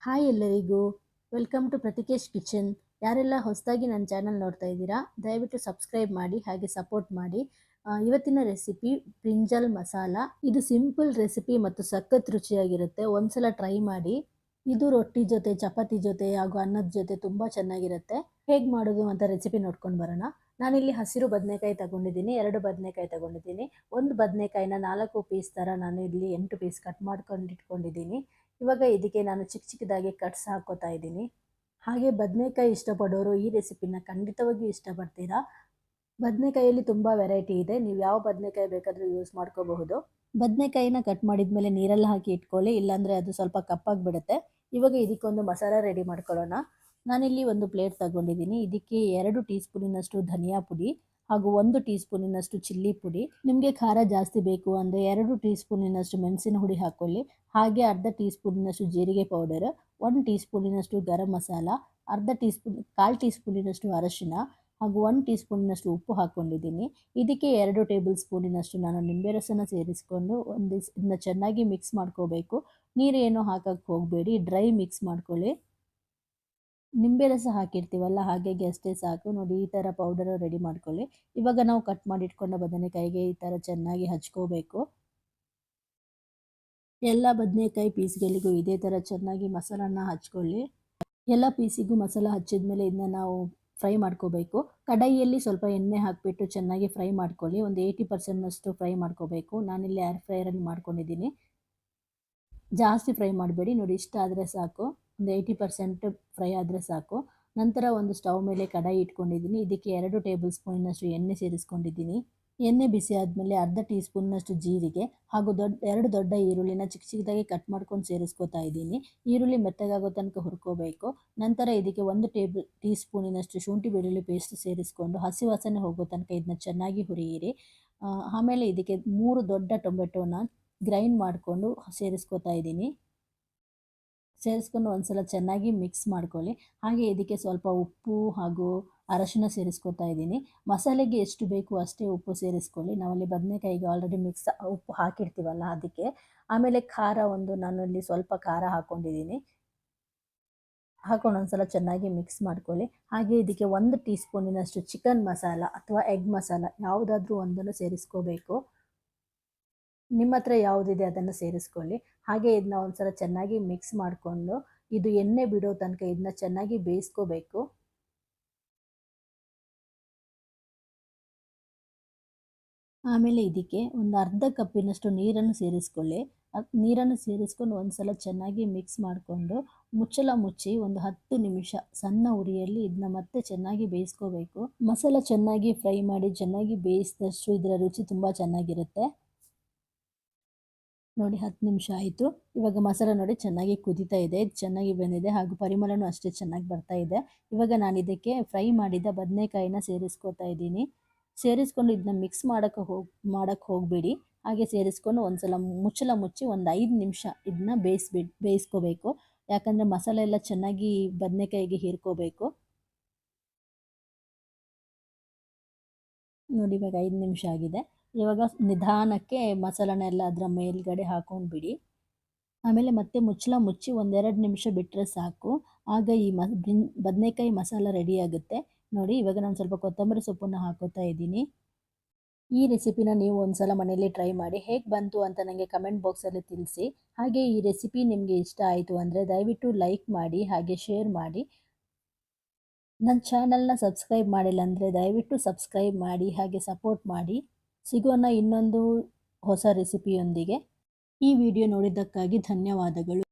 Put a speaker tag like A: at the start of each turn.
A: Hi ಎಲ್ಲರಿಗೂ, welcome to ಪ್ರತಿಕೇಶ್ kitchen. ಯಾರೆಲ್ಲ ಹೊಸದಾಗಿ ನನ್ನ ಚಾನಲ್ ನೋಡ್ತಾ ಇದ್ದೀರಾ, ದಯವಿಟ್ಟು ಸಬ್ಸ್ಕ್ರೈಬ್ ಮಾಡಿ ಹಾಗೆ ಸಪೋರ್ಟ್ ಮಾಡಿ. ಇವತ್ತಿನ ರೆಸಿಪಿ ಬ್ರಿಂಜಲ್ ಮಸಾಲ. ಇದು ಸಿಂಪಲ್ ರೆಸಿಪಿ ಮತ್ತು ಸಖತ್ ರುಚಿಯಾಗಿರುತ್ತೆ. ಒಂದ್ಸಲ ಟ್ರೈ ಮಾಡಿ. ಇದು ರೊಟ್ಟಿ ಜೊತೆ, ಚಪಾತಿ ಜೊತೆ ಹಾಗೂ ಅನ್ನದ ಜೊತೆ ತುಂಬ ಚೆನ್ನಾಗಿರುತ್ತೆ. ಹೇಗೆ ಮಾಡೋದು ಅಂತ ರೆಸಿಪಿ ನೋಡ್ಕೊಂಡು ಬರೋಣ. ನಾನಿಲ್ಲಿ ಹಸಿರು ಬದನೆಕಾಯಿ ತಗೊಂಡಿದ್ದೀನಿ, 2 ಬದನೆಕಾಯಿ ತಗೊಂಡಿದ್ದೀನಿ. ಒಂದು ಬದನೆಕಾಯಿನ 4 ಪೀಸ್ ಥರ ನಾನು ಇಲ್ಲಿ 8 ಪೀಸ್ ಕಟ್ ಮಾಡ್ಕೊಂಡು ಇಟ್ಕೊಂಡಿದ್ದೀನಿ. ಇವಾಗ ಇದಕ್ಕೆ ನಾನು ಚಿಕ್ಕ ಚಿಕ್ಕದಾಗಿ ಕಟ್ಸ್ ಹಾಕೋತಾ ಇದ್ದೀನಿ. ಹಾಗೆ ಬದನೆಕಾಯಿ ಇಷ್ಟಪಡೋರು ಈ ರೆಸಿಪಿನ ಖಂಡಿತವಾಗಿಯೂ ಇಷ್ಟಪಡ್ತೀರಾ. ಬದನೆಕಾಯಲ್ಲಿ ತುಂಬ ವೆರೈಟಿ ಇದೆ, ನೀವು ಯಾವ ಬದನೆಕಾಯಿ ಬೇಕಾದರೂ ಯೂಸ್ ಮಾಡ್ಕೋಬಹುದು. ಬದನೆಕಾಯಿನ ಕಟ್ ಮಾಡಿದ್ಮೇಲೆ ನೀರಲ್ಲಿ ಹಾಕಿ ಇಟ್ಕೊಳ್ಳಿ, ಇಲ್ಲಾಂದರೆ ಅದು ಸ್ವಲ್ಪ ಕಪ್ಪಾಗಿಬಿಡುತ್ತೆ. ಇವಾಗ ಇದಕ್ಕೊಂದು ಮಸಾಲ ರೆಡಿ ಮಾಡ್ಕೊಳ್ಳೋಣ. ನಾನಿಲ್ಲಿ ಒಂದು ಪ್ಲೇಟ್ ತಗೊಂಡಿದ್ದೀನಿ. ಇದಕ್ಕೆ 2 ಟೀ ಸ್ಪೂನಿನಷ್ಟು ಧನಿಯಾ ಪುಡಿ ಹಾಗೂ 1 ಟೀ ಸ್ಪೂನಿನಷ್ಟು ಚಿಲ್ಲಿ ಪುಡಿ. ನಿಮಗೆ ಖಾರ ಜಾಸ್ತಿ ಬೇಕು ಅಂದರೆ 2 ಟೀ ಸ್ಪೂನಿನಷ್ಟು ಮೆಣಸಿನ ಹುಡಿ ಹಾಕ್ಕೊಳ್ಳಿ. ಹಾಗೆ ಅರ್ಧ ಟೀ ಸ್ಪೂನಿನಷ್ಟು ಜೀರಿಗೆ ಪೌಡರ್, 1 ಟೀ ಸ್ಪೂನಿನಷ್ಟು ಗರಂ ಮಸಾಲ, ಕಾಲು ಟೀ ಸ್ಪೂನಿನಷ್ಟು ಅರಶಿನ ಹಾಗೂ 1 ಟೀ ಸ್ಪೂನಿನಷ್ಟು ಉಪ್ಪು ಹಾಕ್ಕೊಂಡಿದ್ದೀನಿ. ಇದಕ್ಕೆ 2 ಟೇಬಲ್ ಸ್ಪೂನಿನಷ್ಟು ನಾನು ನಿಂಬೆ ರಸನ ಸೇರಿಸ್ಕೊಂಡು ಇದನ್ನ ಚೆನ್ನಾಗಿ ಮಿಕ್ಸ್ ಮಾಡ್ಕೋಬೇಕು. ನೀರೇನು ಹಾಕಕ್ಕೆ ಹೋಗಬೇಡಿ, ಡ್ರೈ ಮಿಕ್ಸ್ ಮಾಡ್ಕೊಳ್ಳಿ. ನಿಂಬೆ ರಸ ಹಾಕಿರ್ತೀವಲ್ಲ, ಹಾಗಾಗಿ ಅಷ್ಟೇ ಸಾಕು. ನೋಡಿ, ಈ ಥರ ಪೌಡರ್ ರೆಡಿ ಮಾಡ್ಕೊಳ್ಳಿ. ಇವಾಗ ನಾವು ಕಟ್ ಮಾಡಿಟ್ಕೊಂಡ ಬದನೆಕಾಯಿಗೆ ಈ ಥರ ಚೆನ್ನಾಗಿ ಹಚ್ಕೋಬೇಕು. ಎಲ್ಲ ಬದನೆಕಾಯಿ ಪೀಸ್ಗಳಿಗೂ ಇದೇ ಥರ ಚೆನ್ನಾಗಿ ಮಸಾಲನ ಹಚ್ಕೊಳ್ಳಿ. ಎಲ್ಲ ಪೀಸಿಗೂ ಮಸಾಲ ಹಚ್ಚಿದ್ಮೇಲೆ ಇದನ್ನ ನಾವು ಫ್ರೈ ಮಾಡ್ಕೋಬೇಕು. ಕಡಾಯಿಯಲ್ಲಿ ಸ್ವಲ್ಪ ಎಣ್ಣೆ ಹಾಕಿಬಿಟ್ಟು ಚೆನ್ನಾಗಿ ಫ್ರೈ ಮಾಡ್ಕೊಳ್ಳಿ. ಒಂದು 80% ಫ್ರೈ ಮಾಡ್ಕೋಬೇಕು. ನಾನಿಲ್ಲಿ ಏರ್ ಫ್ರೈಯರಲ್ಲಿ ಮಾಡ್ಕೊಂಡಿದ್ದೀನಿ. ಜಾಸ್ತಿ ಫ್ರೈ ಮಾಡಬೇಡಿ. ನೋಡಿ, ಇಷ್ಟ ಆದರೆ ಸಾಕು. ಒಂದು 80% ಫ್ರೈ ಆದರೆ ಸಾಕು. ನಂತರ ಒಂದು ಸ್ಟವ್ ಮೇಲೆ ಕಡಾಯಿ ಇಟ್ಕೊಂಡಿದ್ದೀನಿ. ಇದಕ್ಕೆ 2 ಟೇಬಲ್ ಸ್ಪೂನಿನಷ್ಟು ಎಣ್ಣೆ ಸೇರಿಸ್ಕೊಂಡಿದ್ದೀನಿ. ಎಣ್ಣೆ ಬಿಸಿ ಆದಮೇಲೆ ಅರ್ಧ ಟೀ ಸ್ಪೂನ್ನಷ್ಟು ಜೀರಿಗೆ ಹಾಗೂ 2 ದೊಡ್ಡ ಈರುಳ್ಳಿನ ಚಿಕ್ಕ ಚಿಕ್ಕದಾಗಿ ಕಟ್ ಮಾಡ್ಕೊಂಡು ಸೇರಿಸ್ಕೊತಾ ಇದ್ದೀನಿ. ಈರುಳ್ಳಿ ಮೆತ್ತಗಾಗೋ ತನಕ ಹುರ್ಕೋಬೇಕು. ನಂತರ ಇದಕ್ಕೆ 1 ಟೀ ಸ್ಪೂನಿನಷ್ಟು ಶುಂಠಿ ಬೆಳ್ಳುಳ್ಳಿ ಪೇಸ್ಟ್ ಸೇರಿಸ್ಕೊಂಡು ಹಸಿ ವಾಸನೆ ಹೋಗೋ ತನಕ ಇದನ್ನ ಚೆನ್ನಾಗಿ ಹುರಿಯಿರಿ. ಆಮೇಲೆ ಇದಕ್ಕೆ 3 ದೊಡ್ಡ ಟೊಮೆಟೊನ ಗ್ರೈಂಡ್ ಮಾಡಿಕೊಂಡು ಸೇರಿಸ್ಕೊತಾ ಇದ್ದೀನಿ. ಸೇರಿಸ್ಕೊಂಡು ಒಂದ್ಸಲ ಚೆನ್ನಾಗಿ ಮಿಕ್ಸ್ ಮಾಡ್ಕೊಳ್ಳಿ. ಹಾಗೆ ಇದಕ್ಕೆ ಸ್ವಲ್ಪ ಉಪ್ಪು ಹಾಗೂ ಅರಶಿನ ಸೇರಿಸ್ಕೊತಾ ಇದ್ದೀನಿ. ಮಸಾಲೆಗೆ ಎಷ್ಟು ಬೇಕು ಅಷ್ಟೇ ಉಪ್ಪು ಸೇರಿಸ್ಕೊಳ್ಳಿ. ನಾವಲ್ಲಿ ಬದನೆಕಾಯಿಗೆ ಆಲ್ರೆಡಿ ಉಪ್ಪು ಹಾಕಿರ್ತೀವಲ್ಲ, ಅದಕ್ಕೆ. ಆಮೇಲೆ ಖಾರ ನಾನಲ್ಲಿ ಸ್ವಲ್ಪ ಖಾರ ಹಾಕ್ಕೊಂಡಿದ್ದೀನಿ. ಹಾಕೊಂಡು ಒಂದ್ಸಲ ಚೆನ್ನಾಗಿ ಮಿಕ್ಸ್ ಮಾಡ್ಕೊಳ್ಳಿ. ಹಾಗೆ ಇದಕ್ಕೆ 1 ಟೀ ಸ್ಪೂನಿನಷ್ಟು ಚಿಕನ್ ಮಸಾಲ ಅಥವಾ ಎಗ್ ಮಸಾಲ ಯಾವುದಾದ್ರೂ ಒಂದನ್ನು ಸೇರಿಸ್ಕೋಬೇಕು. ನಿಮ್ಮ ಹತ್ರ ಯಾವುದಿದೆ ಅದನ್ನು ಸೇರಿಸ್ಕೊಳ್ಳಿ. ಹಾಗೆ ಇದನ್ನ ಒಂದ್ಸಲ ಚೆನ್ನಾಗಿ ಮಿಕ್ಸ್ ಮಾಡಿಕೊಂಡು ಇದು ಎಣ್ಣೆ ಬಿಡೋ ತನಕ ಇದನ್ನ ಚೆನ್ನಾಗಿ ಬೇಯಿಸ್ಕೋಬೇಕು. ಆಮೇಲೆ ಇದಕ್ಕೆ ಒಂದು ಅರ್ಧ ಕಪ್ಪಿನಷ್ಟು ನೀರನ್ನು ಸೇರಿಸ್ಕೊಳ್ಳಿ. ನೀರನ್ನು ಸೇರಿಸ್ಕೊಂಡು ಒಂದ್ಸಲ ಚೆನ್ನಾಗಿ ಮಿಕ್ಸ್ ಮಾಡಿಕೊಂಡು ಮುಚ್ಚಳ ಮುಚ್ಚಿ ಒಂದು 10 ನಿಮಿಷ ಸಣ್ಣ ಉರಿಯಲ್ಲಿ ಇದನ್ನ ಮತ್ತೆ ಚೆನ್ನಾಗಿ ಬೇಯಿಸ್ಕೋಬೇಕು. ಮಸಾಲ ಚೆನ್ನಾಗಿ ಫ್ರೈ ಮಾಡಿ ಚೆನ್ನಾಗಿ ಬೇಯಿಸಿದಷ್ಟು ಇದರ ರುಚಿ ತುಂಬ ಚೆನ್ನಾಗಿರುತ್ತೆ. ನೋಡಿ, 10 ನಿಮಿಷ ಆಯಿತು. ಇವಾಗ ಮಸಾಲ ನೋಡಿ ಚೆನ್ನಾಗಿ ಕುದೀತಾ ಇದೆ, ಚೆನ್ನಾಗಿ ಬೆಂದಿದೆ ಹಾಗೂ ಪರಿಮಳನೂ ಅಷ್ಟೇ ಚೆನ್ನಾಗಿ ಬರ್ತಾ ಇದೆ. ಇವಾಗ ನಾನು ಇದಕ್ಕೆ ಫ್ರೈ ಮಾಡಿದ ಬದನೆಕಾಯಿನ ಸೇರಿಸ್ಕೊತಾ ಇದ್ದೀನಿ. ಸೇರಿಸ್ಕೊಂಡು ಇದನ್ನ ಮಿಕ್ಸ್ ಮಾಡೋಕ್ಕೆ ಹೋಗಬೇಡಿ. ಹಾಗೆ ಸೇರಿಸ್ಕೊಂಡು ಒಂದ್ಸಲ ಮುಚ್ಚಳ ಮುಚ್ಚಿ ಒಂದು 5 ನಿಮಿಷ ಇದನ್ನ ಬೇಯಿಸ್ಕೋಬೇಕು. ಯಾಕಂದರೆ ಮಸಾಲೆ ಎಲ್ಲ ಚೆನ್ನಾಗಿ ಬದನೆಕಾಯಿಗೆ ಹೀರ್ಕೋಬೇಕು. ನೋಡಿ, ಇವಾಗ 5 ನಿಮಿಷ ಆಗಿದೆ. ಇವಾಗ ನಿಧಾನಕ್ಕೆ ಮಸಾಲನೆಲ್ಲ ಅದರ ಮೇಲ್ಗಡೆ ಹಾಕೊಂಡ್ಬಿಡಿ. ಆಮೇಲೆ ಮತ್ತೆ ಮುಚ್ಚಳ ಮುಚ್ಚಿ 1-2 ನಿಮಿಷ ಬಿಟ್ಟರೆ ಸಾಕು. ಆಗ ಈ ಬದನೆಕಾಯಿ ಮಸಾಲ ರೆಡಿ ಆಗುತ್ತೆ. ನೋಡಿ, ಇವಾಗ ನಾನು ಸ್ವಲ್ಪ ಕೊತ್ತಂಬರಿ ಸೊಪ್ಪನ್ನು ಹಾಕೋತಾ ಇದ್ದೀನಿ. ಈ ರೆಸಿಪಿನ ನೀವು ಒಂದ್ಸಲ ಮನೆಯಲ್ಲಿ ಟ್ರೈ ಮಾಡಿ. ಹೇಗೆ ಬಂತು ಅಂತ ನನಗೆ ಕಮೆಂಟ್ ಬಾಕ್ಸಲ್ಲಿ ತಿಳಿಸಿ. ಹಾಗೆ ಈ ರೆಸಿಪಿ ನಿಮಗೆ ಇಷ್ಟ ಆಯಿತು ಅಂದರೆ ದಯವಿಟ್ಟು ಲೈಕ್ ಮಾಡಿ ಹಾಗೆ ಶೇರ್ ಮಾಡಿ. ನನ್ನ ಚಾನಲ್ನ ಸಬ್ಸ್ಕ್ರೈಬ್ ಮಾಡಿಲ್ಲ ಅಂದರೆ ದಯವಿಟ್ಟು ಸಬ್ಸ್ಕ್ರೈಬ್ ಮಾಡಿ ಹಾಗೆ ಸಪೋರ್ಟ್ ಮಾಡಿ. ಸಿಗೋಣ ಇನ್ನೊಂದು ಹೊಸ ರೆಸಿಪಿಯೊಂದಿಗೆ. ಈ ವಿಡಿಯೋ ನೋಡಿದ್ದಕ್ಕಾಗಿ ಧನ್ಯವಾದಗಳು.